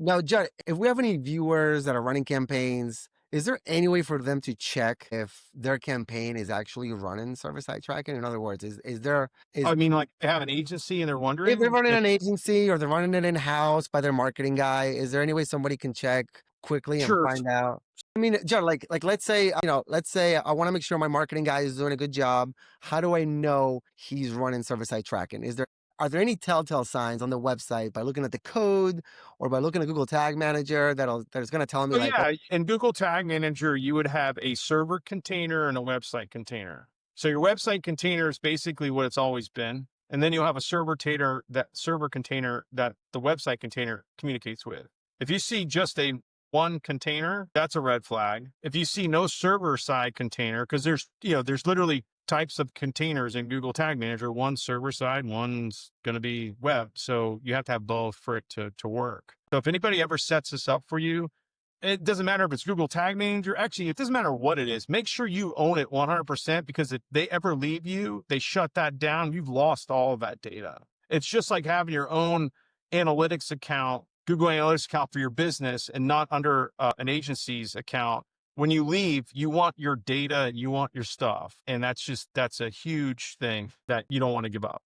Now, Judd, if we have any viewers that are running campaigns, is there any way for them to check if their campaign is actually running server-side tracking? In other words, is there is I mean, like they have an agency and they're if they're wondering running if an agency or they're running it in-house by their marketing guy, is there any way somebody can check quickly and sure. find out? I mean, Judd, like let's say, let's say I want to make sure my marketing guy is doing a good job. How do I know he's running server-side tracking? Are there any telltale signs on the website by looking at the code or by looking at Google Tag Manager that's going to tell me Oh like, yeah, in Google Tag Manager, you would have a server container and a website container. So your website container is basically what it's always been. And then you'll have a server container that the website container communicates with. If you see just a one container, that's a red flag. If you see no server side container, because there's literally types of containers in Google Tag Manager, one server side, one's going to be web. So you have to have both for it to work. So if anybody ever sets this up for you, it doesn't matter if it's Google Tag Manager. Actually, it doesn't matter what it is. Make sure you own it 100% because if they ever leave you, they shut that down. You've lost all of that data. It's just like having your own analytics account, Google Analytics account for your business and not under an agency's account. When you leave, you want your data, you want your stuff. And that's a huge thing that you don't want to give up.